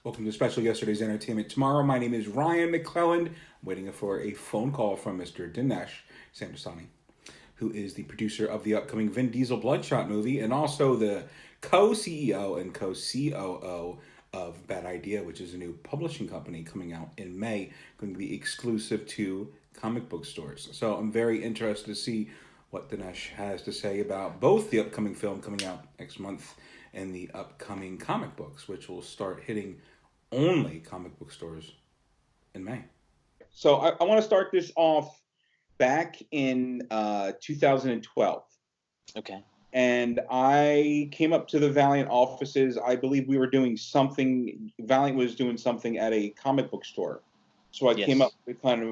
Welcome to Special Yesterday's Entertainment Tomorrow. My name is Ryan McLelland. I'm waiting for a phone call from Mr. Dinesh Shamdasani, who is the producer of the upcoming Vin Diesel Bloodshot movie and also the co-CEO and co-COO of Bad Idea, which is a new publishing company coming out in May, going to be exclusive to comic book stores. So I'm very interested to see what Dinesh has to say about both the upcoming film coming out next month and the upcoming comic books, which will start hitting only comic book stores in May. So I want to start this off back in 2012. Okay. And I came up to the Valiant offices. I believe we were doing something. Valiant was doing something at a comic book store. So I came up to kind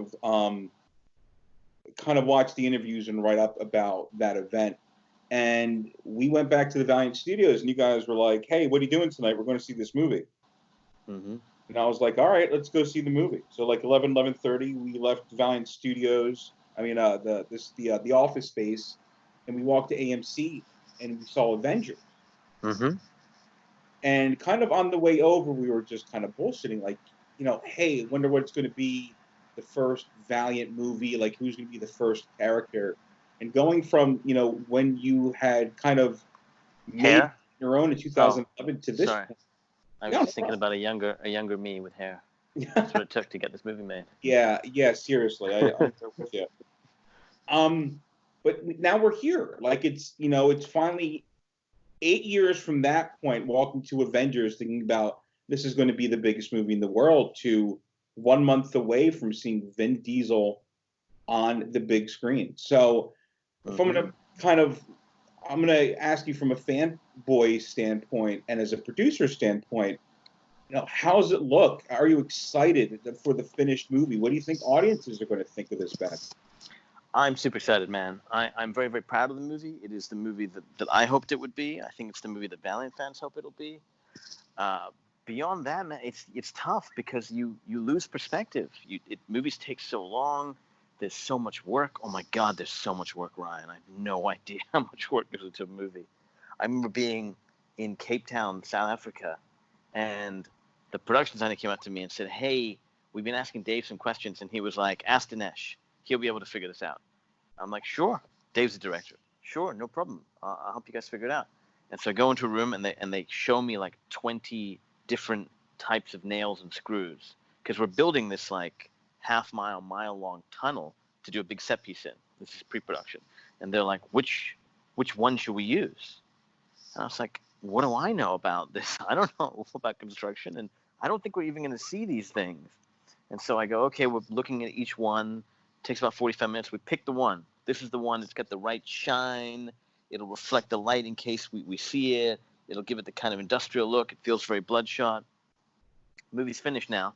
of watch the interviews and write up about that event. And we went back to the Valiant Studios, and you guys were like, "Hey, what are you doing tonight? We're going to see this movie." Mm-hmm. And I was like, "All right, let's go see the movie." So like 11:30, we left Valiant Studios. The office space, and we walked to AMC, and we saw Avengers. Mm-hmm. And kind of on the way over, we were just kind of bullshitting, like, hey, wonder what's going to be the first Valiant movie, like who's going to be the first character. And going from, when you had kind of made your own in 2011 to this point. I was just thinking about a younger me with hair. That's what it took to get this movie made. Yeah, seriously. I'm with you. But now we're here. Like it's finally 8 years from that point, walking to Avengers, thinking about this is going to be the biggest movie in the world, to 1 month away from seeing Vin Diesel on the big screen. So if I'm going to ask you from a fanboy standpoint and as a producer standpoint, how does it look? Are you excited for the finished movie? What do you think audiences are going to think of this, Ben? I'm super excited, man. I'm very, very proud of the movie. It is the movie that I hoped it would be. I think it's the movie that Valiant fans hope it'll be. Beyond that, man, it's tough because you lose perspective. Movies take so long. There's so much work. Oh my God, there's so much work, Ryan. I have no idea how much work goes into a movie. I remember being in Cape Town, South Africa, and the production designer came up to me and said, "Hey, we've been asking Dave some questions," and he was like, "Ask Dinesh. He'll be able to figure this out." I'm like, "Sure." Dave's the director. "Sure, no problem. I'll help you guys figure it out." And so I go into a room and they show me like 20 different types of nails and screws because we're building this like mile long tunnel to do a big set piece in. This is pre-production, and they're like, "Which one should we use?" And I was like, "What do I know about this? I don't know about construction, and I don't think we're even going to see these things." And so I go, "Okay, we're looking at each one. It takes about 45 minutes. We pick the one. This is the one that's got the right shine. It'll reflect the light in case we see it. It'll give it the kind of industrial look. It feels very Bloodshot." The movie's finished now.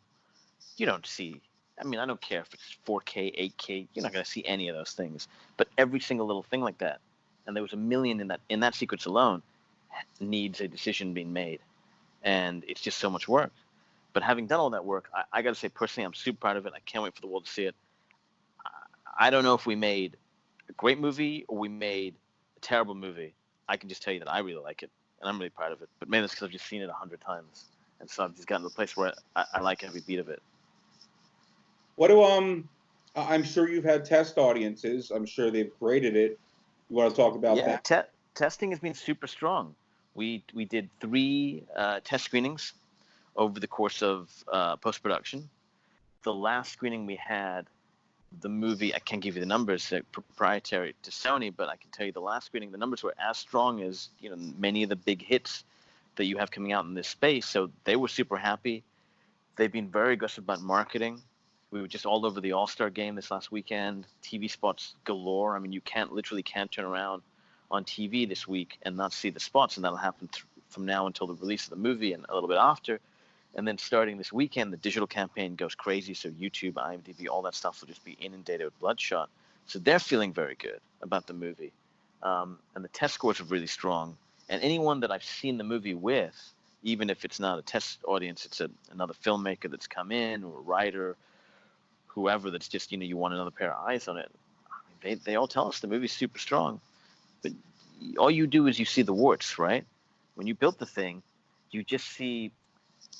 You don't see. I mean, I don't care if it's 4K, 8K. You're not going to see any of those things. But every single little thing like that, and there was a million in that sequence alone, needs a decision being made. And it's just so much work. But having done all that work, I got to say, personally, I'm super proud of it. I can't wait for the world to see it. I don't know if we made a great movie or we made a terrible movie. I can just tell you that I really like it, and I'm really proud of it. But maybe that's because I've just seen it 100 times. And so I've just gotten to the place where I like every beat of it. What do I'm sure you've had test audiences. I'm sure they've graded it. You want to talk about that? Yeah, testing has been super strong. We did 3 test screenings over the course of post-production. The last screening we had, the movie, I can't give you the numbers, they're proprietary to Sony, but I can tell you the last screening, the numbers were as strong as many of the big hits that you have coming out in this space. So they were super happy. They've been very aggressive about marketing. We were just all over the All-Star game this last weekend. TV spots galore. I mean, you literally can't turn around on TV this week and not see the spots, and that'll happen from now until the release of the movie and a little bit after. And then starting this weekend, the digital campaign goes crazy. So YouTube, IMDb, all that stuff will just be inundated with Bloodshot. So they're feeling very good about the movie. And the test scores are really strong. And anyone that I've seen the movie with, even if it's not a test audience, it's another filmmaker that's come in, or a writer, whoever that's just, you want another pair of eyes on it. I mean, they all tell us the movie's super strong. But all you do is you see the warts, right? When you built the thing, you just see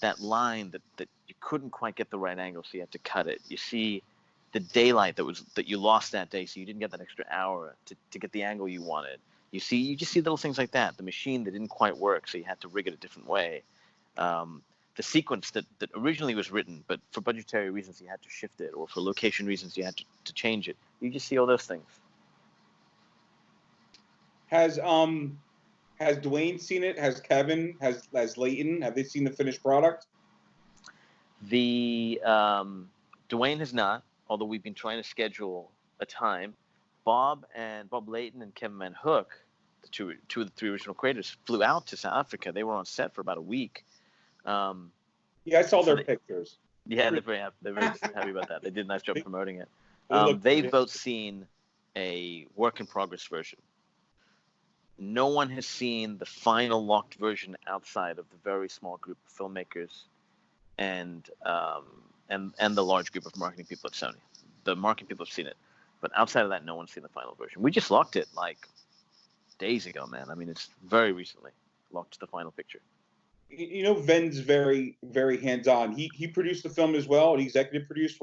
that line that you couldn't quite get the right angle, so you had to cut it. You see the daylight that you lost that day, so you didn't get that extra hour to get the angle you wanted. You just see little things like that. The machine that didn't quite work, so you had to rig it a different way. The sequence that originally was written, but for budgetary reasons you had to shift it, or for location reasons you had to change it. You just see all those things. Has Dwayne seen it? Has Kevin? Has Leighton? Have they seen the finished product? The Dwayne has not, although we've been trying to schedule a time. Bob Layton and Kevin Van Hook, two of the three original creators, flew out to South Africa. They were on set for about a week. Yeah, I saw their pictures. Yeah, they're very happy. They're very happy about that. They did a nice job promoting it. They've both seen a work in progress version. No one has seen the final locked version outside of the very small group of filmmakers and the large group of marketing people at Sony. The marketing people have seen it, but outside of that, no one's seen the final version. We just locked it like days ago, man. I mean, it's very recently locked the final picture. You know, Vin's very, very hands-on. He produced the film as well, and executive produced.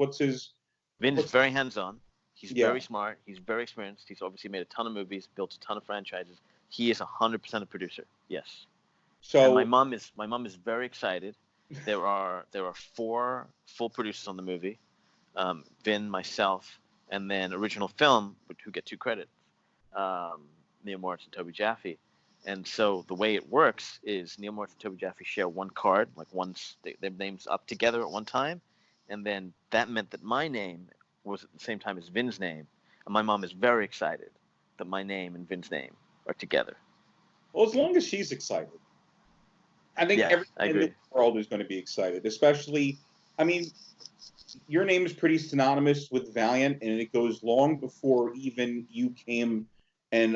Vin's very hands-on. He's very smart. He's very experienced. He's obviously made a ton of movies, built a ton of franchises. He is 100% a producer. Yes. So and my mom is very excited. There are 4 full producers on the movie. Vin, myself, and then original film, who get 2 credits. Neil Moritz and Toby Jaffe. And so the way it works is Neil Moritz and Toby Jaffe share one card, like their names up together at one time, and then that meant that my name was at the same time as Vin's name, and my mom is very excited that my name and Vin's name are together. Well, as long as she's excited, I think everyone in the world is going to be excited. Especially, I mean, your name is pretty synonymous with Valiant, and it goes long before even you came and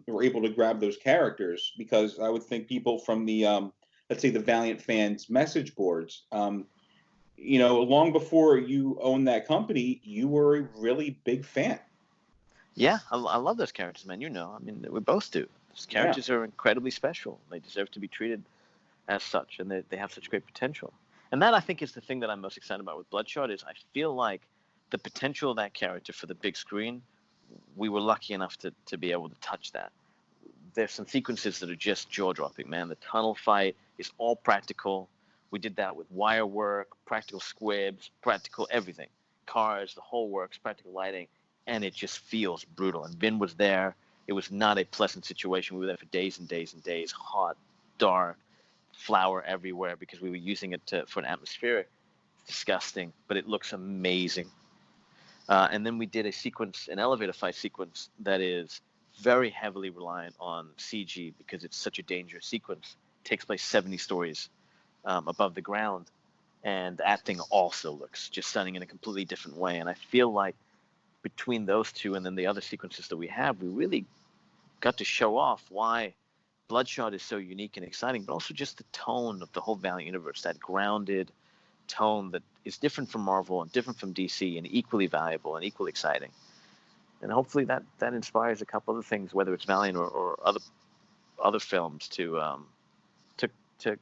were able to grab those characters, because I would think people from the let's say the Valiant fans message boards, you know, long before you owned that company, you were a really big fan. Yeah, I love those characters, man. You know, I mean, we both do. Those characters are incredibly special. They deserve to be treated as such, and they have such great potential. And that, I think, is the thing that I'm most excited about with Bloodshot, is I feel like the potential of that character for the big screen, we were lucky enough to be able to touch that. There's some sequences that are just jaw-dropping, man. The tunnel fight is all practical. We did that with wire work, practical squibs, practical everything. Cars, the whole works, practical lighting, and it just feels brutal. And Vin was there. It was not a pleasant situation. We were there for days and days and days, hot, dark, flour everywhere, because we were using it for an atmospheric. It's disgusting, but it looks amazing. And then we did an elevator fight sequence that is very heavily reliant on CG, because it's such a dangerous sequence. It takes place 70 stories above the ground, and that thing also looks just stunning in a completely different way. And I feel like between those two and then the other sequences that we have, we really got to show off why Bloodshot is so unique and exciting, but also just the tone of the whole Valiant universe, that grounded tone that is different from Marvel and different from DC, and equally valuable and equally exciting. And hopefully that inspires a couple other things, whether it's Valiant or other films, to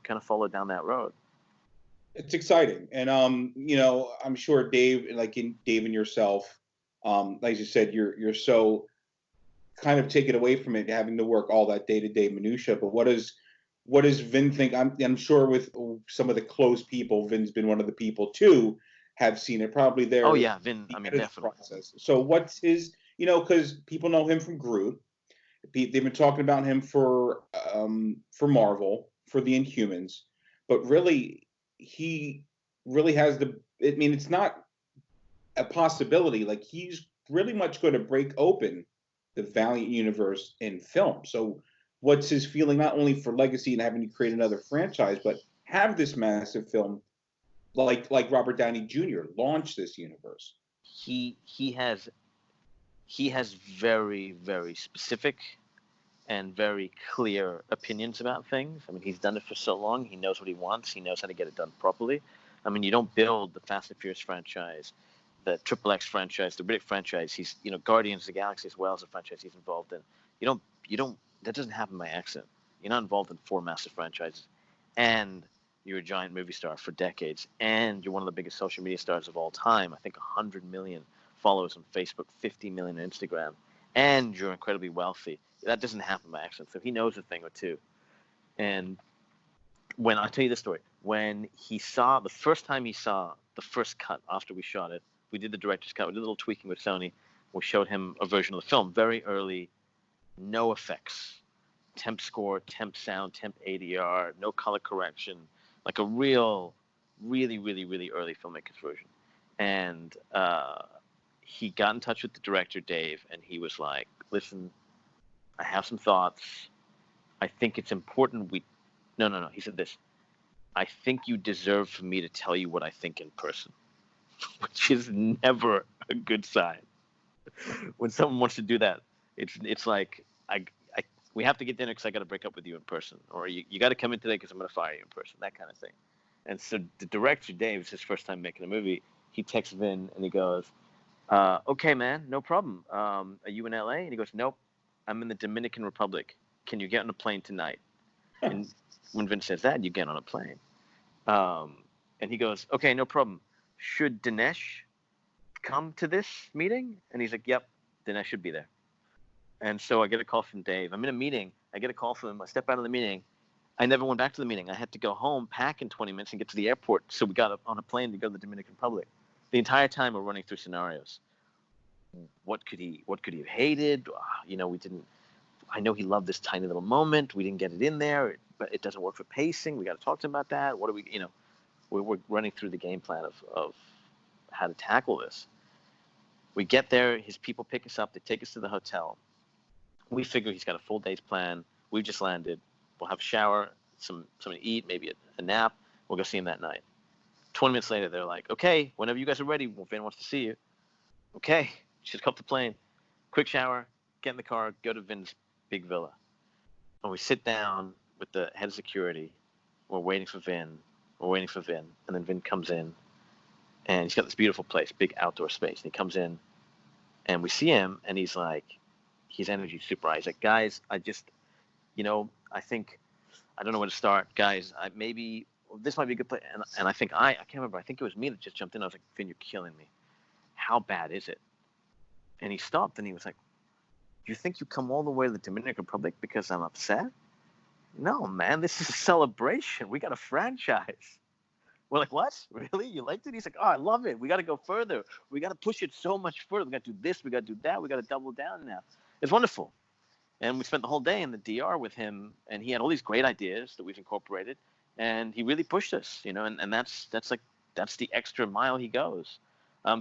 kind of follow down that road. It's exciting, and you know, I'm sure Dave and yourself, like you said, you're so kind of taken away from it, having to work all that day-to-day minutia. But what does Vin think? I'm sure with some of the close people, Vin's been one of the people too, have seen it. Probably there. Oh yeah, Vin. I mean, definitely. Process. So what's his? You know, because people know him from Groot. They've been talking about him for Marvel, for the Inhumans, but really, he really has the. I mean, it's not a possibility. Like, he's really much going to break open the Valiant universe in film. So what's his feeling, not only for legacy and having to create another franchise, but have this massive film like Robert Downey Jr. launch this universe? He has very, very specific and very clear opinions about things. I mean, he's done it for so long. He knows what he wants. He knows how to get it done properly. I mean, you don't build the Fast and Furious franchise, the XXX franchise, the Riddick franchise. He's, you know, Guardians of the Galaxy as well as a franchise he's involved in. You don't. That doesn't happen by accident. You're not involved in 4 massive franchises and you're a giant movie star for decades, and you're one of the biggest social media stars of all time. I think 100 million followers on Facebook, 50 million on Instagram, and you're incredibly wealthy. That doesn't happen by accident. So he knows a thing or two. And when I'll tell you this story, when the first time he saw the first cut after we shot it, we did the director's cut, we did a little tweaking with Sony. We showed him a version of the film, very early, no effects, temp score, temp sound, temp ADR, no color correction, like a real, really, really, really early filmmaker's version. And he got in touch with the director, Dave, and he was like, listen, I have some thoughts. I think it's important No. He said this, I think you deserve for me to tell you what I think in person, which is never a good sign. When someone wants to do that, it's like, we have to get dinner because I got to break up with you in person, or you got to come in today because I'm going to fire you in person, that kind of thing. And so the director, Dave, it's his first time making a movie. He texts Vin and he goes, okay, man, no problem. Are you in LA? And he goes, nope, I'm in the Dominican Republic. Can you get on a plane tonight? And when Vin says that, you get on a plane. And he goes, okay, no problem. Should Dinesh come to this meeting? And he's like, yep, Dinesh should be there. And so I get a call from Dave. I'm in a meeting. I get a call from him. I step out of the meeting. I never went back to the meeting. I had to go home, pack in 20 minutes, and get to the airport. So we got on a plane to go to the Dominican Republic. The entire time we're running through scenarios. What could he have hated? We didn't. I know he loved this tiny little moment. We didn't get it in there, but it doesn't work for pacing. We got to talk to him about that. What do we? We're running through the game plan of how to tackle this. We get there. His people pick us up. They take us to the hotel. We figure he's got a full day's plan. We've just landed. We'll have a shower, something to eat, maybe a nap. We'll go see him that night. 20 minutes later, they're like, okay, whenever you guys are ready, Vin wants to see you. Okay, just go up the plane. Quick shower, get in the car, go to Vin's big villa. And we sit down with the head of security. We're waiting for Vin. And then Vin comes in. And he's got this beautiful place, big outdoor space. And he comes in, and we see him, and he's like, his energy's super high. He's like, guys, I just, I think, I don't know where to start. Guys, maybe this might be a good place. And I think I can't remember. I think it was me that just jumped in. I was like, Vin, you're killing me. How bad is it? And he stopped, and he was like, you think you come all the way to the Dominican Republic because I'm upset? No, man, this is a celebration. We got a franchise. We're like, what? Really? You liked it? He's like, oh, I love it. We got to go further. We got to push it so much further. We got to do this. We got to do that. We got to double down now. It's wonderful. And we spent the whole day in the DR with him, and he had all these great ideas that we've incorporated, and he really pushed us, and that's the extra mile he goes.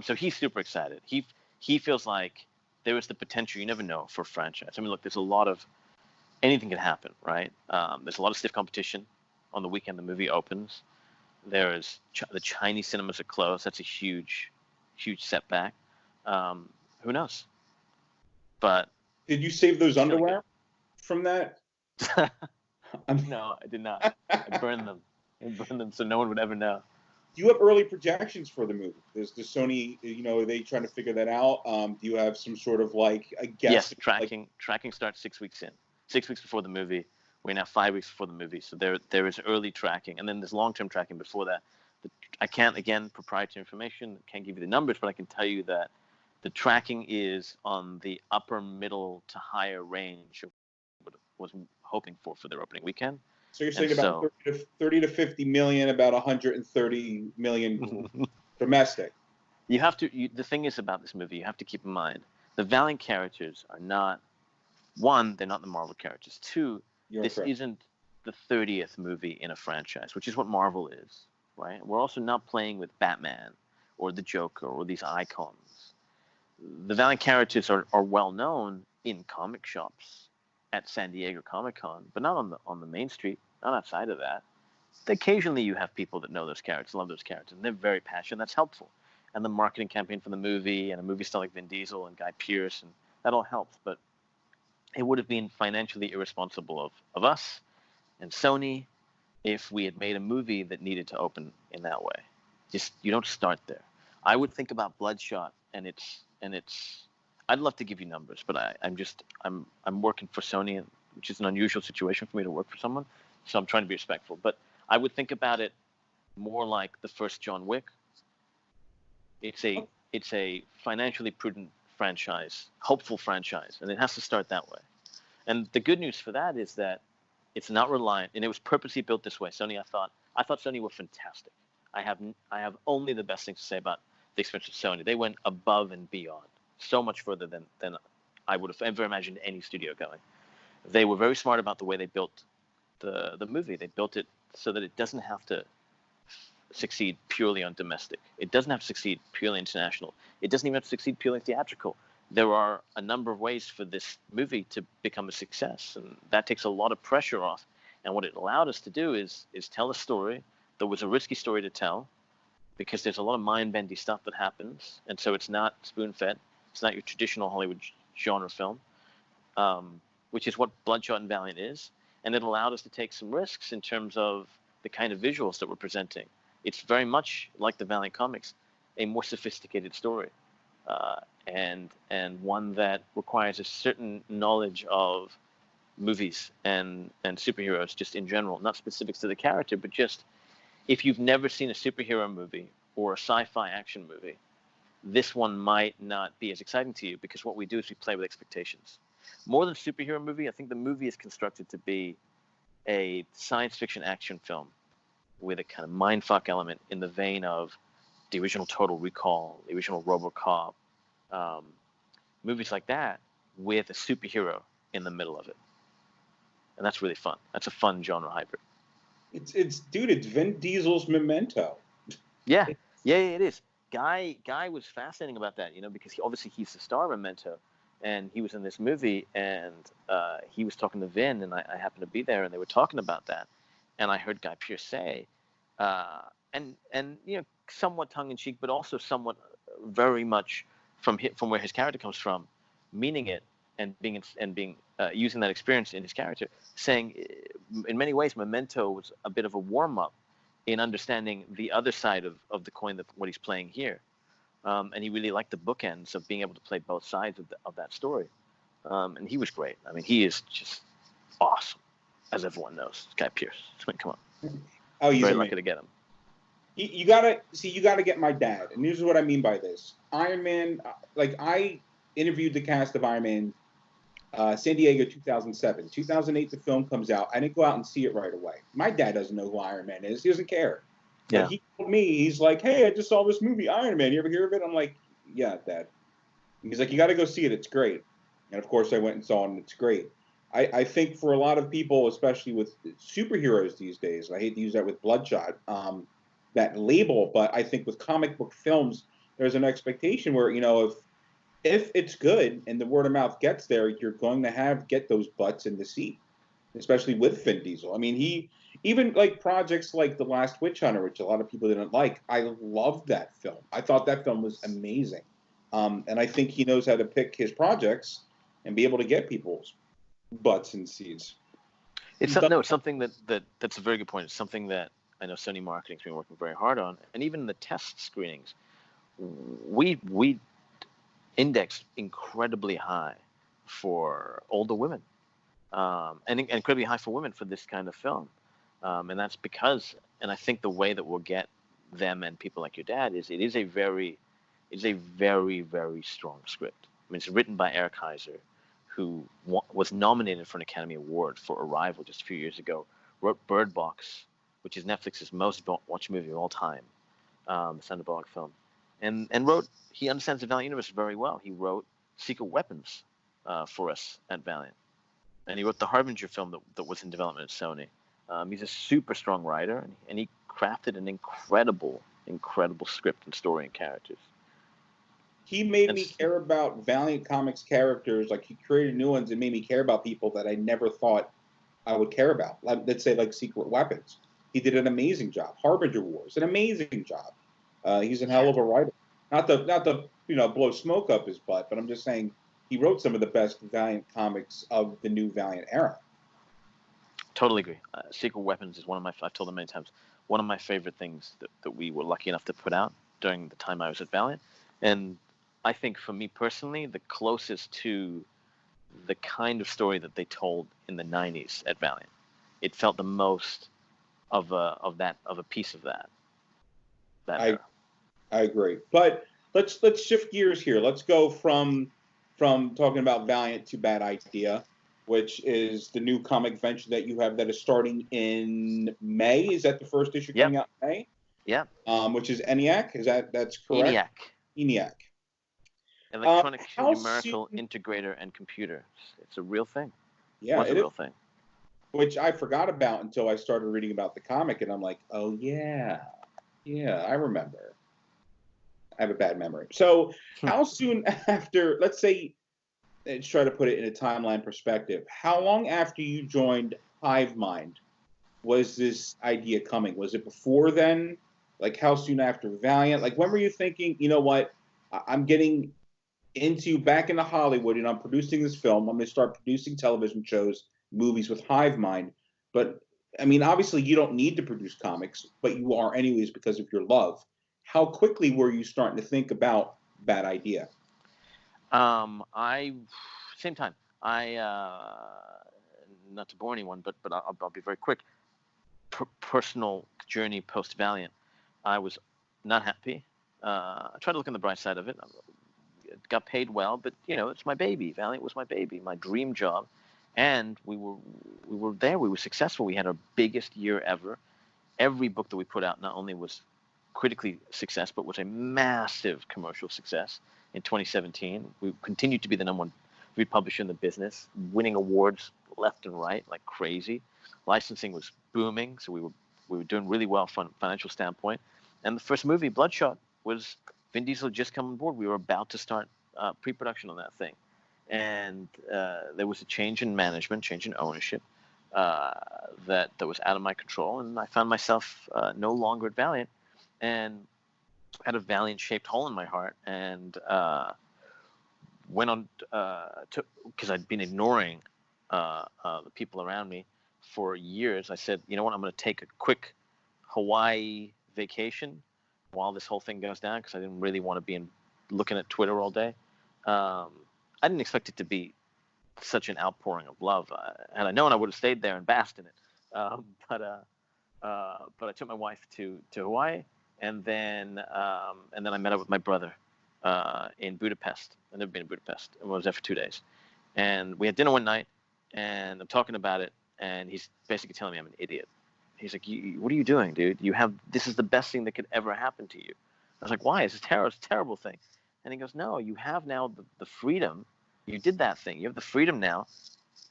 So he's super excited. He feels like there is the potential, you never know, for a franchise. I mean, look, there's a lot of, anything can happen, right? There's a lot of stiff competition on the weekend the movie opens. There's the Chinese cinemas are closed. That's a huge, huge setback. Who knows? But did you save those underwear from that? No, I did not. I burned them so no one would ever know. Do you have early projections for the movie? Is the Sony, are they trying to figure that out? Do you have some sort of I guess? Yes, tracking starts 6 weeks in. 6 weeks before the movie. We're now 5 weeks before the movie. So there is early tracking, and then there's long-term tracking before that. I can't, again, proprietary information, can't give you the numbers, but I can tell you that the tracking is on the upper middle to higher range of what I was hoping for their opening weekend. So you're saying about 30 to 50 million, about 130 million domestic. You have to. The thing is about this movie, you have to keep in mind the Valiant characters are not. One, they're not the Marvel characters. Two, this isn't the 30th movie in a franchise, which is what Marvel is, right? We're also not playing with Batman or the Joker or these icons. The Valiant characters are well known in comic shops at San Diego Comic-Con, but not on the main street, not outside of that. Occasionally you have people that know those characters, love those characters, and they're very passionate. That's helpful. And the marketing campaign for the movie, and a movie star like Vin Diesel and Guy Pearce, and that all helps. But it would have been financially irresponsible of us and Sony if we had made a movie that needed to open in that way. Just, you don't start there. I would think about Bloodshot, and it's I'd love to give you numbers, but I'm working for Sony, which is an unusual situation for me to work for someone, so I'm trying to be respectful. But I would think about it more like the first John Wick. It's a financially prudent franchise, hopeful franchise, and it has to start that way. And the good news for that is that it's not reliant, and it was purposely built this way. Sony, I thought Sony were fantastic. I have only the best things to say about the experience of Sony. They went above and beyond, so much further than I would have ever imagined any studio going. They were very smart about the way they built the movie. They built it so that it doesn't have to succeed purely on domestic. It doesn't have to succeed purely international. It doesn't even have to succeed purely theatrical. There are a number of ways for this movie to become a success, and that takes a lot of pressure off. And what it allowed us to do is tell a story that was a risky story to tell, because there's a lot of mind-bendy stuff that happens, and so it's not spoon-fed. It's not your traditional Hollywood genre film, which is what Bloodshot and Valiant is. And it allowed us to take some risks in terms of the kind of visuals that we're presenting. It's very much like the Valiant Comics, a more sophisticated story, and one that requires a certain knowledge of movies and superheroes just in general, not specifics to the character, but just if you've never seen a superhero movie or a sci-fi action movie, this one might not be as exciting to you, because what we do is we play with expectations. More than superhero movie, I think the movie is constructed to be a science fiction action film with a kind of mindfuck element in the vein of the original Total Recall, the original RoboCop, movies like that, with a superhero in the middle of it. And that's really fun. That's a fun genre hybrid. It's Vin Diesel's Memento. Yeah, it is. Guy was fascinating about that, because he's the star of Memento, and he was in this movie, and he was talking to Vin, and I happened to be there, and they were talking about that, and I heard Guy Pearce say, and somewhat tongue in cheek, but also somewhat very much from where his character comes from, meaning it and being using that experience in his character, saying in many ways Memento was a bit of a warm up in understanding the other side of the coin, that what he's playing here. And he really liked the bookends of being able to play both sides of that story. And he was great. I mean, he is just awesome, as everyone knows. Guy Pearce. I mean, come on. Oh, he's very lucky to get him. You gotta get my dad. And here's what I mean by this. Iron Man, I interviewed the cast of Iron Man, San Diego 2007. 2008, the film comes out. I didn't go out and see it right away. My dad doesn't know who Iron Man is. He doesn't care. Yeah. He told me, he's like, hey, I just saw this movie, Iron Man. You ever hear of it? I'm like, yeah, Dad. He's like, you got to go see it. It's great. And of course, I went and saw it, and it's great. I think for a lot of people, especially with superheroes these days, I hate to use that with Bloodshot, that label, but I think with comic book films, there's an expectation where, if it's good and the word of mouth gets there, you're going to get those butts in the seat, especially with Vin Diesel. I mean, he even like projects like The Last Witch Hunter, which a lot of people didn't like. I loved that film. I thought that film was amazing. And I think he knows how to pick his projects and be able to get people's butts in seats. It's something that's a very good point. It's something that I know Sony Marketing's been working very hard on, and even the test screenings, we index incredibly high for older women, and incredibly high for women for this kind of film, and that's because, and I think the way that we'll get them and people like your dad is, it is a very very strong script. I mean, it's written by Eric Heiser, who was nominated for an Academy Award for Arrival just a few years ago, wrote Bird Box, which is Netflix's most watched movie of all time, the Sandra Bullock film, and wrote, he understands the Valiant universe very well. He wrote Secret Weapons for us at Valiant, and he wrote the Harbinger film that was in development at Sony. He's a super strong writer, and he crafted an incredible script and story and characters. He made me care about Valiant Comics characters. Like, he created new ones and made me care about people that I never thought I would care about. Let's say like Secret Weapons. He did an amazing job. Harbinger Wars, an amazing job. He's a hell of a writer. Not to blow smoke up his butt, but I'm just saying he wrote some of the best Valiant comics of the new Valiant era. Totally agree. Secret Weapons is I've told them many times, one of my favorite things that we were lucky enough to put out during the time I was at Valiant. And I think for me personally, the closest to the kind of story that they told in the 90s at Valiant. It felt the most of a piece of that I era. I agree. But let's shift gears here. Let's go from talking about Valiant to Bad Idea, which is the new comic venture that you have that is starting in May. Is that the first issue Yep. coming out in May? Yep. Which is ENIAC. That's correct? ENIAC. ENIAC. Electronic How Numerical soon? Integrator and Computer. It's a real thing. Yeah, Was a it is. real thing. Which I forgot about until I started reading about the comic, and I'm like, oh yeah, I remember. I have a bad memory. So, how soon after? Let's say, let's try to put it in a timeline perspective. How long after you joined Hive Mind was this idea coming? Was it before then? Like, how soon after Valiant? Like, when were you thinking, you know what? I'm getting back into Hollywood, and I'm producing this film. I'm going to start producing television shows, movies with Hive Mind. But I mean, obviously, you don't need to produce comics, but you are anyways because of your love. How quickly were you starting to think about Bad Idea? I same time. I not to bore anyone, but I'll be very quick. Personal journey post Valiant. I was not happy. I tried to look on the bright side of it. Got paid well, but it's my baby. Valiant was my baby, my dream job, and we were there. We were successful. We had our biggest year ever. Every book that we put out not only was critically success, but was a massive commercial success. In 2017, we continued to be the #1 read publisher in the business, winning awards left and right like crazy. Licensing was booming, so we were doing really well from a financial standpoint. And the first movie, Bloodshot, was Vin Diesel had just come on board. We were about to start pre-production on that thing, and there was a change in management, change in ownership that was out of my control, and I found myself no longer at Valiant, and had a Valiant-shaped hole in my heart, and went on because I'd been ignoring the people around me for years. I said, you know what, I'm going to take a quick Hawaii vacation while this whole thing goes down, because I didn't really want to be looking at Twitter all day. I didn't expect it to be such an outpouring of love. Had I known, I would have stayed there and basked in it. But I took my wife to Hawaii, and then I met up with my brother in Budapest. I've never been in Budapest. I was there for 2 days, and we had dinner one night, and I'm talking about it, and he's basically telling me I'm an idiot. He's like, what are you doing, dude? This is the best thing that could ever happen to you. I was like, why? It's a terrible thing. And he goes, no, you have now the freedom. You did that thing. You have the freedom now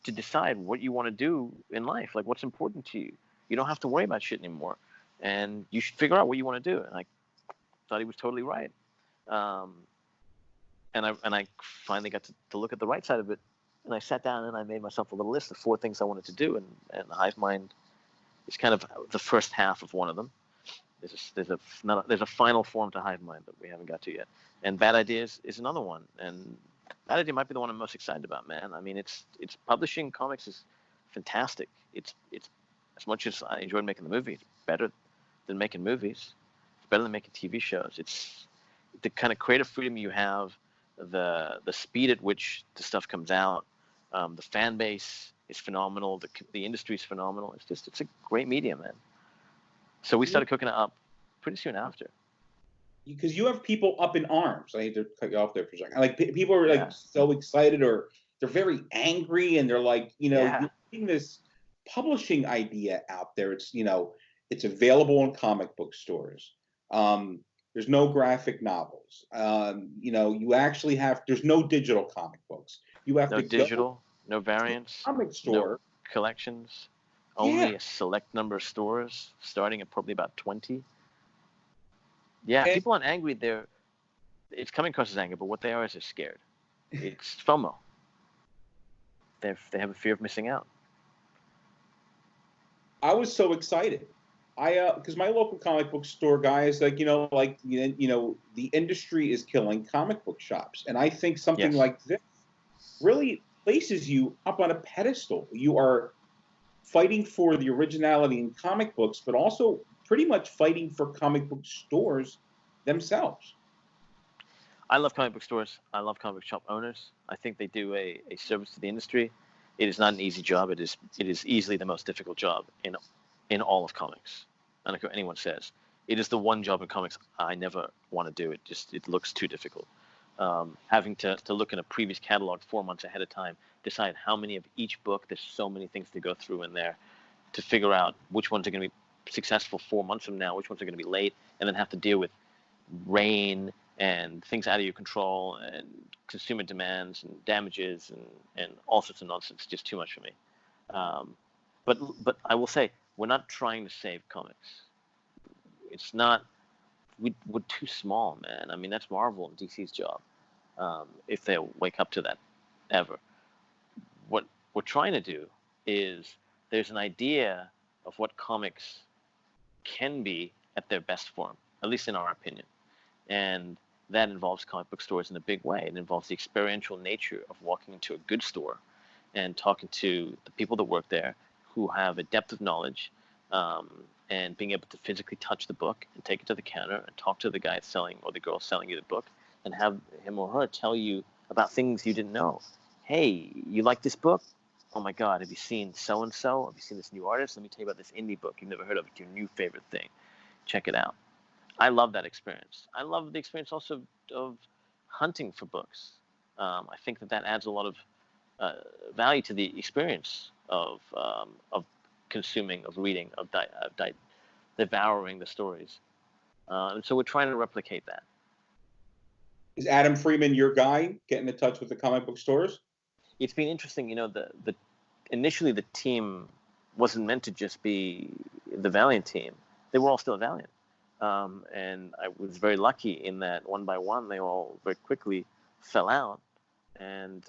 to decide what you want to do in life, like what's important to you. You don't have to worry about shit anymore, and you should figure out what you want to do. And I thought he was totally right. And I finally got to look at the right side of it, and I sat down and I made myself a little list of 4 things I wanted to do, and Hive Mind is kind of the first half of one of them. There's a final form to Hive Mind that we haven't got to yet, and Bad Ideas is another one. And Bad Idea might be the one I'm most excited about, man. I mean, it's publishing comics is fantastic. It's as much as I enjoyed making the movie, it's better than making movies. It's better than making TV shows. It's the kind of creative freedom you have, the speed at which the stuff comes out, the fan base is phenomenal. The industry is phenomenal. It's a great medium, man. So we started cooking it up pretty soon after. Because you have people up in arms. I hate to cut you off there for a second. Like, people are like so excited, or they're very angry, and they're like, you're putting this publishing idea out there. It's it's available in comic book stores. There's no graphic novels. You actually there's no digital comic books. You have no to digital, go no variants, to a comic store, no collections. Only a select number of stores, starting at probably about 20. Yeah, people aren't angry. It's coming across as anger, but what they are is they're scared. It's FOMO. They have a fear of missing out. I was so excited. Because my local comic book store guy is like, the industry is killing comic book shops, and I think something like this really places you up on a pedestal. You are fighting for the originality in comic books, but also pretty much fighting for comic book stores themselves. I love comic book stores. I love comic book shop owners. I think they do a service to the industry. It is not an easy job. It is easily the most difficult job in in all of comics. I don't care what anyone says. It is the one job in comics I never want to do. It looks too difficult. Having to look in a previous catalog 4 months ahead of time, decide how many of each book. There's so many things to go through in there to figure out which ones are going to be successful 4 months from now, which ones are going to be late, and then have to deal with rain and things out of your control and consumer demands and damages and all sorts of nonsense. Just too much for me. But I will say, we're not trying to save comics. It's not. We're too small, man. I mean, that's Marvel and DC's job, if they'll wake up to that ever. What we're trying to do is, there's an idea of what comics can be at their best form, at least in our opinion. And that involves comic book stores in a big way. It involves the experiential nature of walking into a good store and talking to the people that work there who have a depth of knowledge, and being able to physically touch the book and take it to the counter and talk to the guy selling or the girl selling you the book and have him or her tell you about things you didn't know. Hey, you like this book? Oh my God, have you seen so-and-so? Have you seen this new artist? Let me tell you about this indie book you've never heard of. It's your new favorite thing. Check it out. I love that experience. I love the experience also of hunting for books. I think that adds a lot of value to the experience of consuming, of reading, of devouring the stories. And so we're trying to replicate that. Is Adam Freeman your guy, getting in touch with the comic book stores? It's been interesting, the initially the team wasn't meant to just be the Valiant team. They were all still Valiant. And I was very lucky in that one by one, they all very quickly fell out. And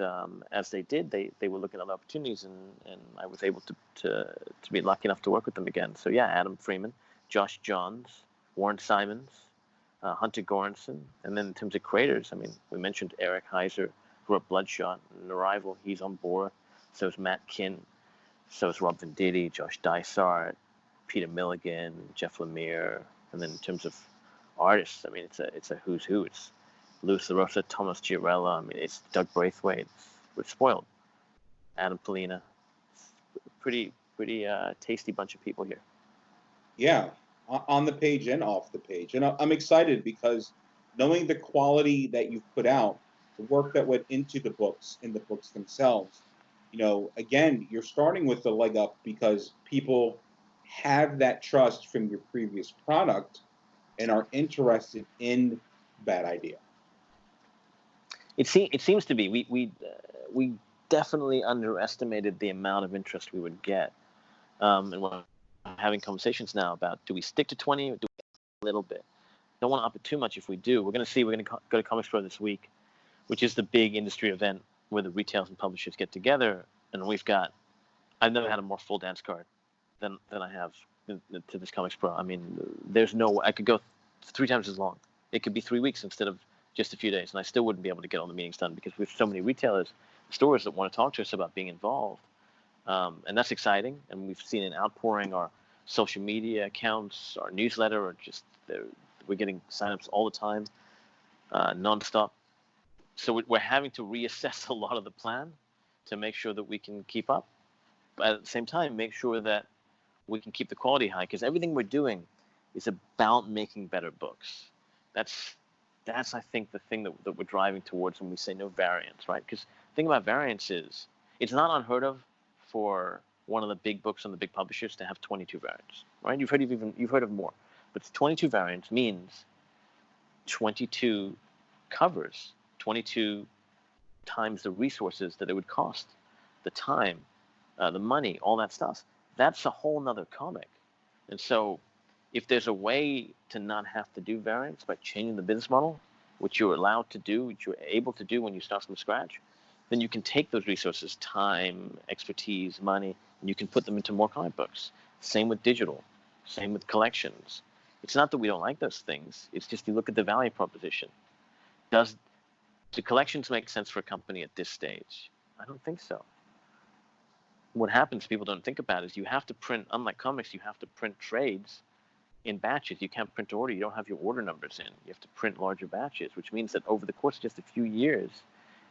as they did, they were looking at opportunities, and I was able to be lucky enough to work with them again. So yeah, Adam Freeman, Josh Johns, Warren Simons, Hunter Goranson, and then in terms of creators, I mean, we mentioned Eric Heiser, who wrote Bloodshot and Arrival. He's on board. So is Matt Kinn. So is Rob Venditti, Josh Dysart, Peter Milligan, Jeff Lemire. And then in terms of artists, I mean, it's a who's who. It's Louis LaRosa, Thomas Giarella. I mean, it's Doug Braithwaite. We're spoiled. Adam Polina. Pretty tasty bunch of people here. Yeah, on the page and off the page. And I'm excited because knowing the quality that you've put out, the work that went into the books and the books themselves, again, you're starting with the leg up because people have that trust from your previous product and are interested in that idea. It seems to be. We definitely underestimated the amount of interest we would get, and we're having conversations now about, do we stick to 20 or do we a little bit? Don't want to up it too much. If we do, we're going to go to Comic Pro this week, which is the big industry event where the retailers and publishers get together, and I've never had a more full dance card than I have to this Comics Pro. I mean, I could go 3 times as long. It could be 3 weeks instead of just a few days, and I still wouldn't be able to get all the meetings done because we have so many retailers, stores that want to talk to us about being involved, and that's exciting. And we've seen an outpouring. Our social media accounts, our newsletter, are just we're getting signups all the time, nonstop. So we're having to reassess a lot of the plan to make sure that we can keep up, but at the same time, make sure that we can keep the quality high, because everything we're doing is about making better books. That's I think the thing that we're driving towards when we say no variants, right? Because the thing about variants is it's not unheard of for one of the big books on the big publishers to have 22 variants, right? You've heard of more, but 22 variants means 22 covers, 22 times the resources that it would cost, the time, the money, all that stuff. That's a whole nother comic. And so if there's a way to not have to do variants by changing the business model, which you're allowed to do, which you're able to do when you start from scratch, then you can take those resources, time, expertise, money, and you can put them into more comic books. Same with digital, same with collections. It's not that we don't like those things. It's just you look at the value proposition. Do collections make sense for a company at this stage? I don't think so. What happens, people don't think about, is you have to print, unlike comics, you have to print trades in batches. You can't print to order. You don't have your order numbers in. You have to print larger batches, which means that over the course of just a few years,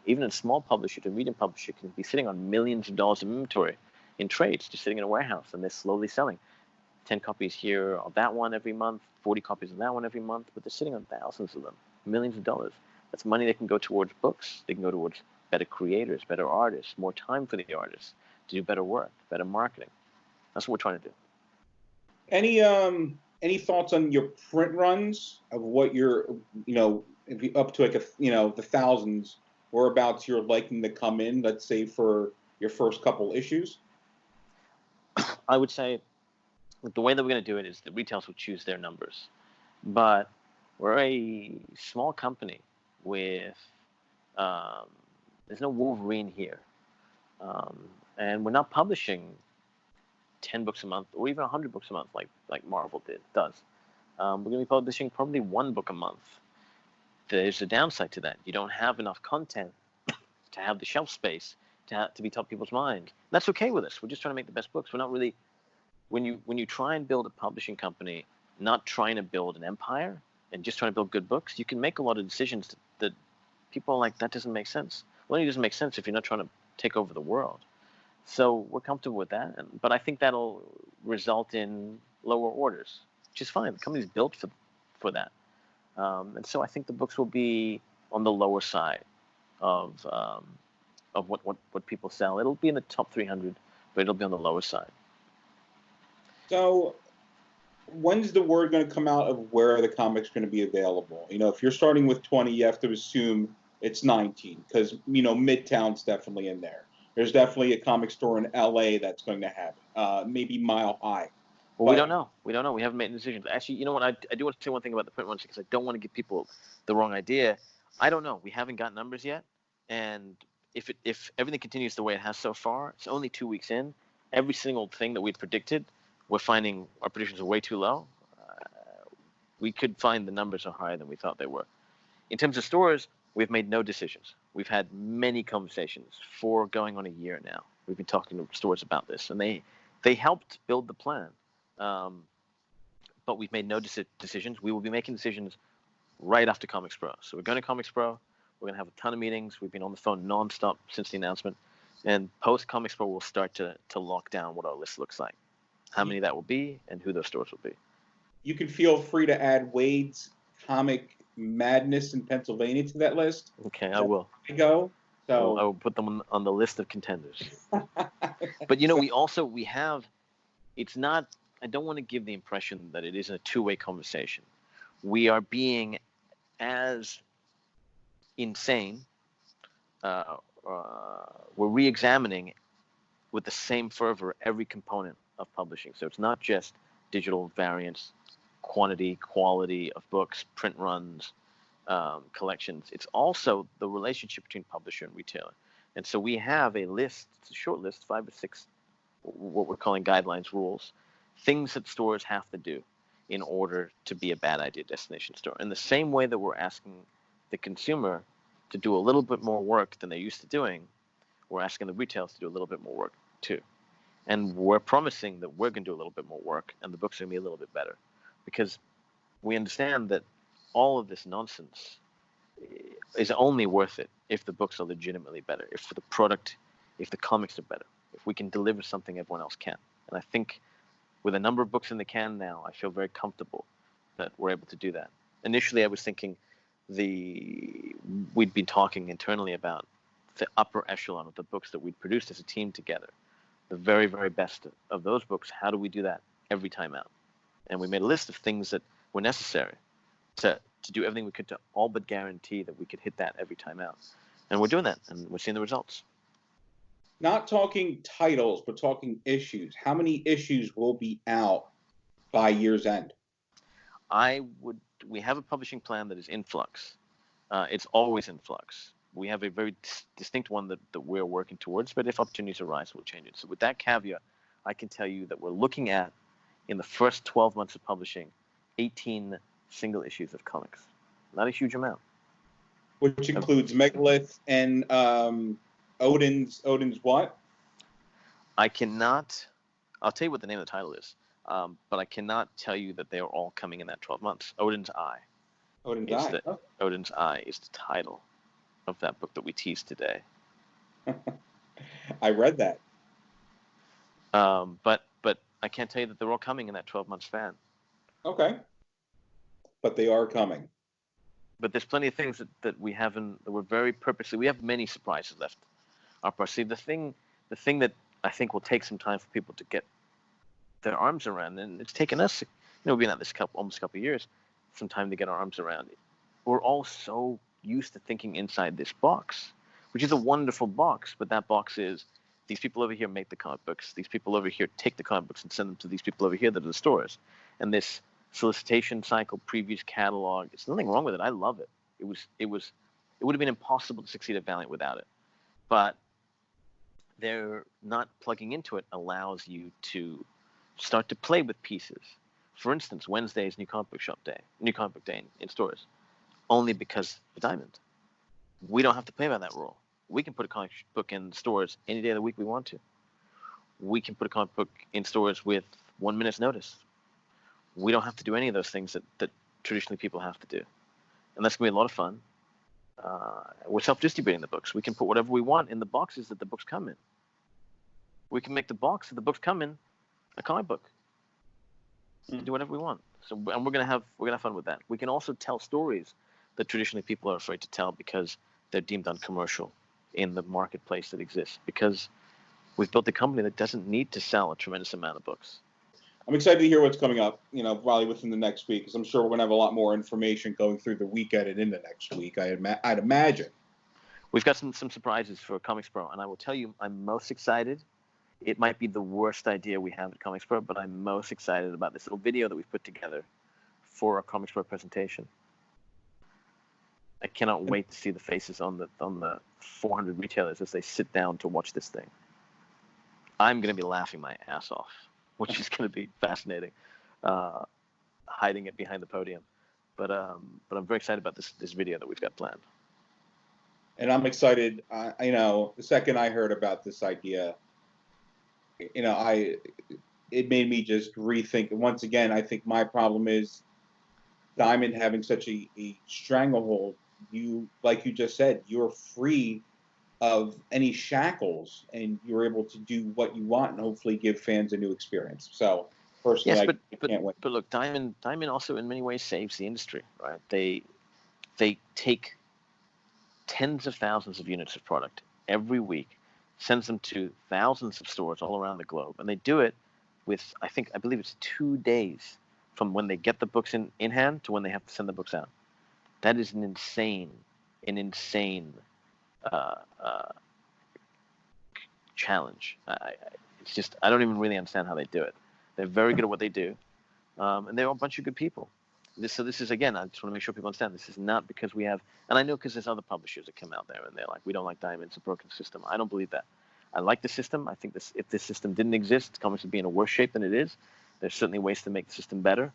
even a small publisher to medium publisher can be sitting on millions of dollars of inventory in trades, just sitting in a warehouse, and they're slowly selling. 10 copies here of that one every month, 40 copies of that one every month, but they're sitting on thousands of them, millions of dollars. That's money that can go towards books. They can go towards better creators, better artists, more time for the artists to do better work, better marketing. That's what we're trying to do. Any thoughts on your print runs of what you're, if you up to like the thousands, whereabouts you're liking to come in, let's say for your first couple issues? I would say the way that we're going to do it is the retailers will choose their numbers, but we're a small company with there's no Wolverine here, and we're not publishing 10 books a month or even 100 books a month like Marvel does. We're going to be publishing probably one book a month. There's a downside to that. You don't have enough content to have the shelf space to be top people's mind. That's okay with us. We're just trying to make the best books. We're not really, when you try and build a publishing company, not trying to build an empire and just trying to build good books, you can make a lot of decisions that people are like, that doesn't make sense. Well, it doesn't make sense if you're not trying to take over the world. So we're comfortable with that, but I think that'll result in lower orders, which is fine. The company's built for that, and so I think the books will be on the lower side of what people sell. It'll be in the top 300, but it'll be on the lower side. So, when's the word going to come out of where the comic's going to be available? If you're starting with 20, you have to assume it's 19 because Midtown's definitely in there. There's definitely a comic store in LA that's going to have it. Maybe Mile High. Well, we don't know. We haven't made a decision. Actually, you know what? I do want to say one thing about the print runs because I don't want to give people the wrong idea. I don't know. We haven't got numbers yet, and if everything continues the way it has so far, it's only 2 weeks in. Every single thing that we'd predicted, we're finding our predictions are way too low. We could find the numbers are higher than we thought they were. In terms of stores, we've made no decisions. We've had many conversations for going on a year now. We've been talking to stores about this, and they helped build the plan. But we've made no decisions. We will be making decisions right after Comics Pro. So we're going to Comics Pro. We're going to have a ton of meetings. We've been on the phone nonstop since the announcement. And post Comics Pro, we'll start to lock down what our list looks like, how many that will be, and who those stores will be. You can feel free to add Wade's Comic Madness in Pennsylvania to that list. Okay, I will. Go. So I will put them on the list of contenders. But we have. It's not. I don't want to give the impression that it isn't a two-way conversation. We are being as insane. We're re-examining with the same fervor every component of publishing. So it's not just digital variants, quantity, quality of books, print runs, collections. It's also the relationship between publisher and retailer. And so we have a list, it's a short list, 5 or 6, what we're calling guidelines, rules, things that stores have to do in order to be a bad idea destination store. In the same way that we're asking the consumer to do a little bit more work than they're used to doing, we're asking the retailers to do a little bit more work too. And we're promising that we're going to do a little bit more work and the books are going to be a little bit better, because we understand that all of this nonsense is only worth it if the books are legitimately better, if the comics are better, if we can deliver something everyone else can. And I think with a number of books in the can now, I feel very comfortable that we're able to do that. Initially, I was thinking we'd been talking internally about the upper echelon of the books that we'd produced as a team together, the very, very best of those books. How do we do that every time out? And we made a list of things that were necessary to do everything we could to all but guarantee that we could hit that every time out. And we're doing that, and we're seeing the results. Not talking titles, but talking issues. How many issues will be out by year's end? We have a publishing plan that is in flux. It's always in flux. We have a very distinct one that we're working towards, but if opportunities arise, we'll change it. So with that caveat, I can tell you that we're looking at, in the first 12 months of publishing, 18 single issues of comics. Not a huge amount. Which includes Megalith and Odin's what? I'll tell you what the name of the title is, but I cannot tell you that they are all coming in that 12 months. Odin's Eye. Odin's Eye is the title of that book that we teased today. I read that. But I can't tell you that they're all coming in that 12-month span. Okay. But they are coming. But there's plenty of things that we haven't, that we're very purposely, we have many surprises left up our sleeve. The thing that I think will take some time for people to get their arms around, and it's taken us, we've been at this almost a couple of years, some time to get our arms around it. We're all so used to thinking inside this box, which is a wonderful box, but that box is, these people over here make the comic books, these people over here take the comic books and send them to these people over here that are the stores. And this solicitation cycle, previous catalog, there's nothing wrong with it. I love it. It would have been impossible to succeed at Valiant without it. But they're not plugging into it allows you to start to play with pieces. For instance, Wednesday is New Comic Book Day in stores, only because of Diamond. We don't have to play by that rule. We can put a comic book in stores any day of the week we want to. We can put a comic book in stores with 1 minute's notice. We don't have to do any of those things that traditionally people have to do. And that's going to be a lot of fun. We're self-distributing the books. We can put whatever we want in the boxes that the books come in. We can make the box that the books come in a comic book. We can do whatever we want. So, and we're gonna have fun with that. We can also tell stories that traditionally people are afraid to tell because they're deemed uncommercial in the marketplace that exists. Because we've built a company that doesn't need to sell a tremendous amount of books. I'm excited to hear what's coming up, probably within the next week, because I'm sure we're going to have a lot more information going through the weekend and into next week, I'd imagine. We've got some surprises for Comics Pro, and I will tell you, I'm most excited. It might be the worst idea we have at Comics Pro, but I'm most excited about this little video that we've put together for our Comics Pro presentation. I cannot wait to see the faces on the 400 retailers as they sit down to watch this thing. I'm going to be laughing my ass off, which is going to be fascinating, hiding it behind the podium. But I'm very excited about this video that we've got planned. And I'm excited. The second I heard about this idea, it made me just rethink. Once again, I think my problem is Diamond having such a stranglehold. Like you just said, you're free of any shackles, and you're able to do what you want and hopefully give fans a new experience. So personally, yes, I can't wait. But look, Diamond also in many ways saves the industry, right? They take tens of thousands of units of product every week, sends them to thousands of stores all around the globe, and they do it with I believe it's 2 days from when they get the books in hand to when they have to send the books out. That is an insane challenge. It's just, I don't even really understand how they do it. They're very good at what they do, and they're a bunch of good people. So this is, again, I just want to make sure people understand, this is not because we have, and I know because there's other publishers that come out there and they're like, we don't like Diamond, it's a broken system. I don't believe that. I like the system. I think if this system didn't exist, comics would be in a worse shape than it is. There's certainly ways to make the system better.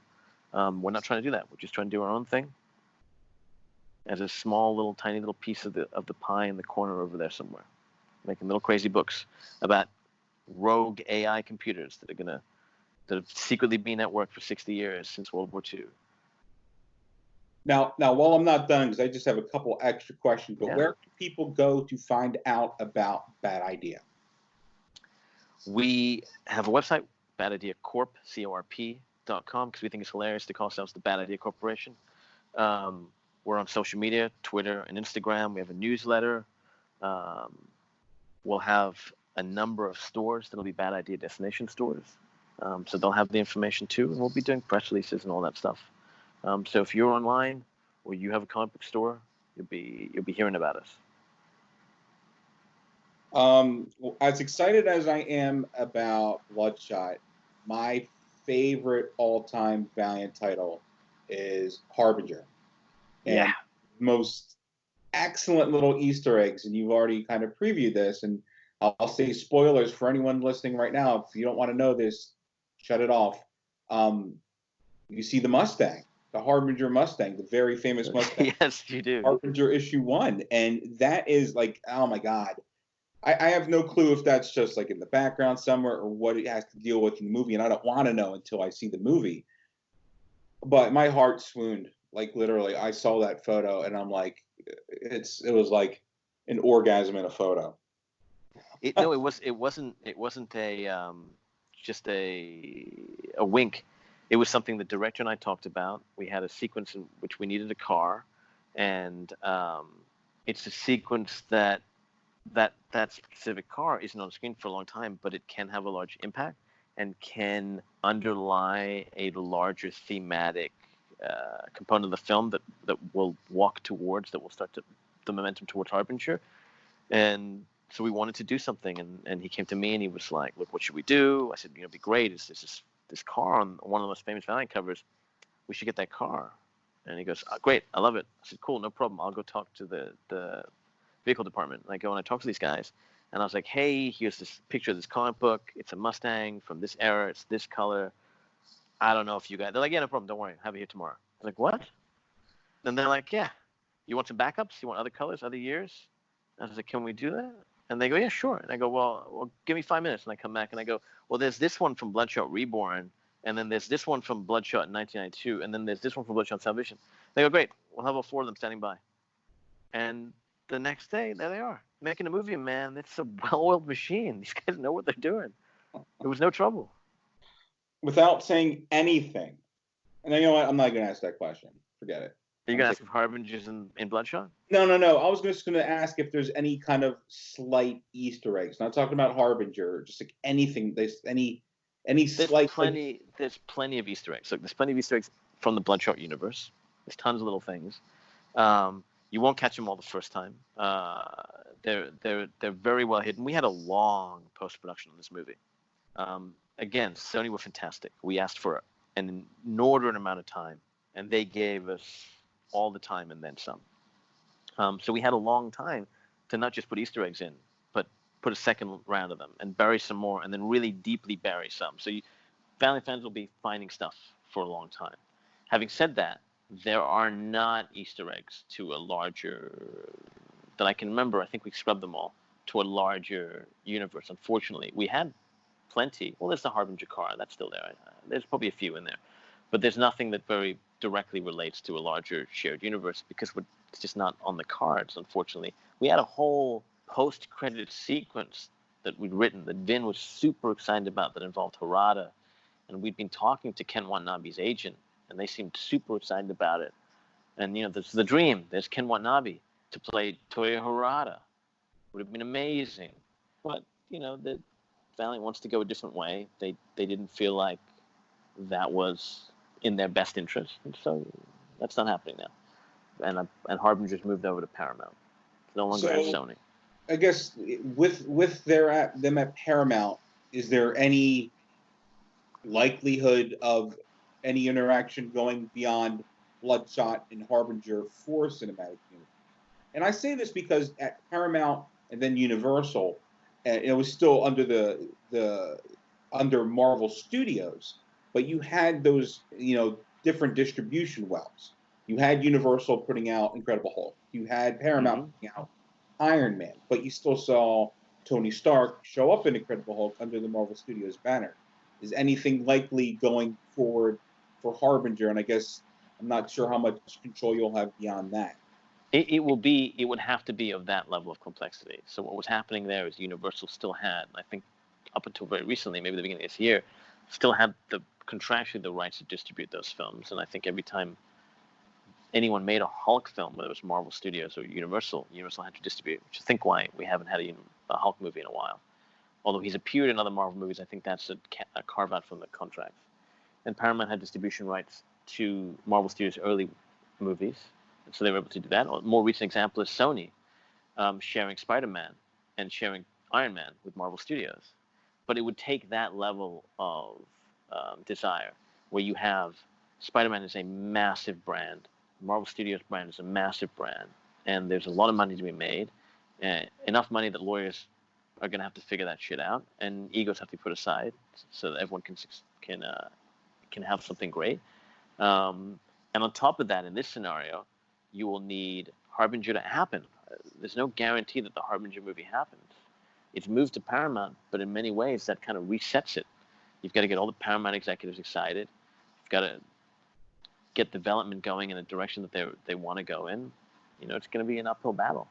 We're not trying to do that. We're just trying to do our own thing as a small, tiny little piece of the pie in the corner over there somewhere, making little crazy books about rogue AI computers that have secretly been at work for 60 years since World War II. Now, while I'm not done, because I just have a couple extra questions, but Yeah. Where can people go to find out about Bad Idea? We have a website, badideacorp.com, because we think it's hilarious to call ourselves the Bad Idea Corporation. We're on social media, Twitter and Instagram. We have a newsletter. We'll have a number of stores that'll be Bad Idea destination stores. So they'll have the information too, and we'll be doing press releases and all that stuff. So if you're online or you have a comic book store, you'll be hearing about us. As excited as I am about Bloodshot, my favorite all-time Valiant title is Harbinger. And most excellent little Easter eggs, and you've already kind of previewed this, and I'll say spoilers for anyone listening right now. If you don't want to know this, shut it off. You see the Mustang, the Harbinger Mustang, the very famous Mustang. Yes, you do. Harbinger issue 1, and that is like, oh my God. I have no clue if that's just like in the background somewhere or what it has to deal with in the movie, and I don't want to know until I see the movie. But my heart swooned. Like literally, I saw that photo and I'm like, it was like an orgasm in a photo. It wasn't just a wink. It was something the director and I talked about. We had a sequence in which we needed a car, and it's a sequence that specific car isn't on screen for a long time, but it can have a large impact and can underlie a larger thematic component of the film that will walk towards, that will start to the momentum towards Harbinger. And so we wanted to do something, and he came to me and he was like, look, what should we do? I said, it'd be great. It's this car on one of the most famous Valiant covers. We should get that car. And he goes, great, I love it. I said, cool, no problem. I'll go talk to the vehicle department. And I go and I talk to these guys, and I was like, hey, here's this picture of this comic book. It's a Mustang from this era. It's this color. I don't know if you guys. They're like, yeah, no problem. Don't worry. Have it here tomorrow. I was like, what? And they're like, yeah. You want some backups? You want other colors, other years? I was like, can we do that? And they go, yeah, sure. And I go, well, give me 5 minutes. And I come back and I go, well, there's this one from Bloodshot Reborn, and then there's this one from Bloodshot in 1992, and then there's this one from Bloodshot Salvation. They go, great. We'll have all 4 of them standing by. And the next day, there they are, making a movie, man. It's a well-oiled machine. These guys know what they're doing. It was no trouble. Without saying anything. And you know what? I'm not going to ask that question. Forget it. Are you going to ask if Harbinger's in Bloodshot? No. I was just going to ask if there's any kind of slight Easter eggs. Not talking about Harbinger, just like anything. There's any slight. There's plenty of Easter eggs. Look, there's plenty of Easter eggs from the Bloodshot universe. There's tons of little things. You won't catch them all the first time. They're very well hidden. We had a long post-production on this movie. Again, Sony were fantastic. We asked for an inordinate amount of time, and they gave us all the time and then some. So we had a long time to not just put Easter eggs in, but put a second round of them and bury some more, and then really deeply bury some. So Valiant fans will be finding stuff for a long time. Having said that, there are not Easter eggs to a larger, that I can remember, I think we scrubbed them all, to a larger universe. Unfortunately, we had plenty. Well, there's the Harbinger car. That's still there. There's probably a few in there. But there's nothing that very directly relates to a larger shared universe because it's just not on the cards, unfortunately. We had a whole post-credit sequence that we'd written that Vin was super excited about that involved Harada. And we'd been talking to Ken Watanabe's agent, and they seemed super excited about it. And, there's the dream. There's Ken Watanabe to play Toya Harada. Would have been amazing. But, the Valiant wants to go a different way. They didn't feel like that was in their best interest. And so that's not happening now. And Harbinger's moved over to Paramount. It's no longer at Sony. I guess with them at Paramount, is there any likelihood of any interaction going beyond Bloodshot and Harbinger for cinematic universe? And I say this because at Paramount and then Universal, it was still under Marvel Studios, but you had those different distribution wells. You had Universal putting out Incredible Hulk. You had Paramount putting out Iron Man, but you still saw Tony Stark show up in Incredible Hulk under the Marvel Studios banner. Is anything likely going forward for Harbinger? And I guess I'm not sure how much control you'll have beyond that. It would have to be of that level of complexity. So what was happening there is Universal still had, I think up until very recently, maybe the beginning of this year, still had contractually the rights to distribute those films. And I think every time anyone made a Hulk film, whether it was Marvel Studios or Universal had to distribute, which I think why we haven't had a Hulk movie in a while. Although he's appeared in other Marvel movies, I think that's a carve-out from the contract. And Paramount had distribution rights to Marvel Studios' early movies, and so they were able to do that. A more recent example is Sony sharing Spider-Man and sharing Iron Man with Marvel Studios. But it would take that level of desire, where you have Spider-Man is a massive brand, Marvel Studios brand is a massive brand, and there's a lot of money to be made, enough money that lawyers are going to have to figure that shit out, and egos have to be put aside so that everyone can have something great. And on top of that, in this scenario, you will need Harbinger to happen. There's no guarantee that the Harbinger movie happens. It's moved to Paramount, but in many ways that kind of resets it. You've got to get all the Paramount executives excited. You've got to get development going in a direction that they want to go in. It's going to be an uphill battle.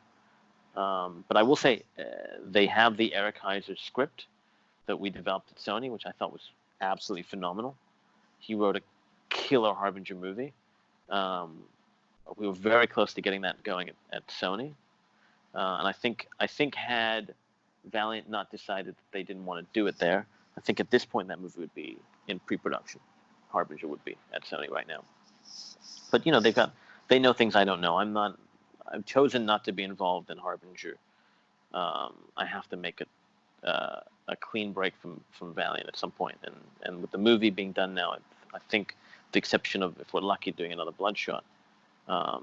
But I will say they have the Eric Heiser script. that we developed at Sony, which I thought was absolutely phenomenal. He wrote a killer Harbinger movie. We were very close to getting that going at Sony, and I think had Valiant not decided that they didn't want to do it there, I think at this point that movie would be in pre-production. Harbinger would be at Sony right now. But they know things I don't know. I've chosen not to be involved in Harbinger. I have to make a clean break from Valiant at some point. And with the movie being done now, I think, with the exception of if we're lucky doing another Bloodshot, I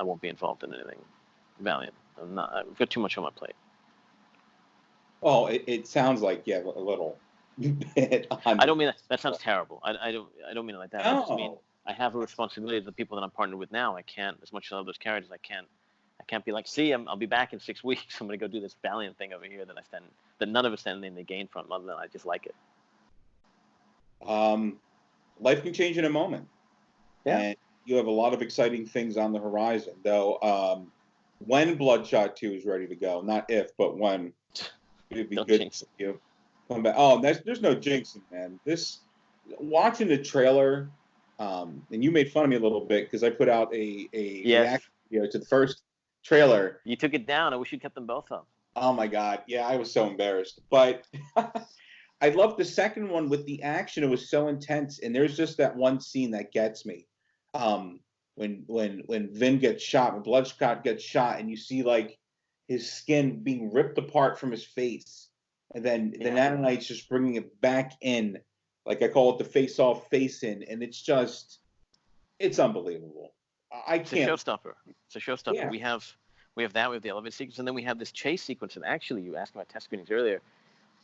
won't be involved in anything Valiant. I've got too much on my plate. Oh, it sounds like you have a little bit on. I don't mean that sounds terrible. I don't mean it like that. No. I just mean I have a responsibility to the people that I'm partnered with now. I can't, as much as I love those characters, I can't be like, I'll be back in 6 weeks. I'm gonna go do this Valiant thing over here that none of us stand anything to gain from, other than I just like it. Life can change in a moment. Yeah. And you have a lot of exciting things on the horizon, though. When Bloodshot 2 is ready to go, not if, but when, it'd be Don't good jinx to see you come back. Oh, there's no jinxing, man. Watching the trailer, and you made fun of me a little bit because I put out a reaction video to the first trailer. You took it down. I wish you kept them both up. Oh my God. Yeah, I was so embarrassed. But I loved the second one with the action. It was so intense. And there's just that one scene that gets me. When Vin gets shot, when Bloodshot gets shot, and you see like his skin being ripped apart from his face. And then the nanobites just bringing it back in. Like I call it the face-off, face-in. And it's unbelievable. I can't. It's a showstopper. Yeah. We have that. We have the elevator sequence, and then we have this chase sequence. And actually, you asked about test screenings earlier.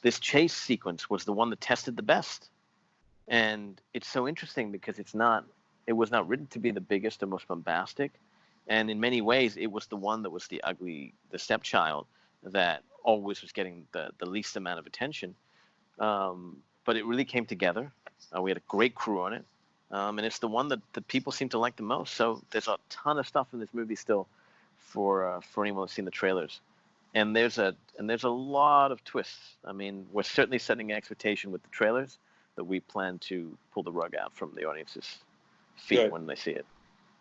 This chase sequence was the one that tested the best, and it's so interesting because it was not written to be the biggest or most bombastic, and in many ways, it was the one that was the stepchild that always was getting the least amount of attention. But it really came together. We had a great crew on it. And it's the one that the people seem to like the most. So there's a ton of stuff in this movie still for anyone who's seen the trailers. And there's a lot of twists. I mean, we're certainly setting an expectation with the trailers that we plan to pull the rug out from the audience's feet when they see it.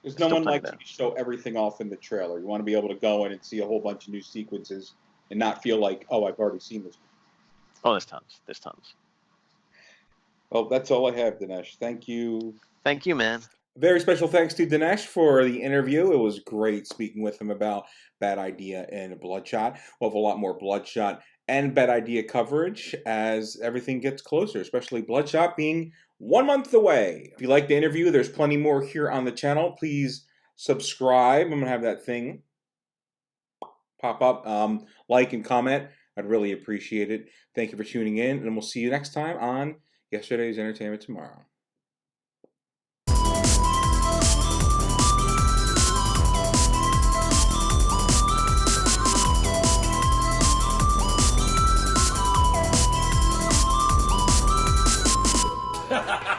Because no one likes to show everything off in the trailer. You want to be able to go in and see a whole bunch of new sequences and not feel like, oh, I've already seen this. Oh, there's tons. There's tons. Well, that's all I have, Dinesh. Thank you. Thank you, man. Very special thanks to Dinesh for the interview. It was great speaking with him about Bad Idea and Bloodshot. We'll have a lot more Bloodshot and Bad Idea coverage as everything gets closer, especially Bloodshot being 1 month away. If you like the interview, there's plenty more here on the channel. Please subscribe. I'm going to have that thing pop up. Like and comment. I'd really appreciate it. Thank you for tuning in, and we'll see you next time on Yesterday's Entertainment Tomorrow. Ha ha ha!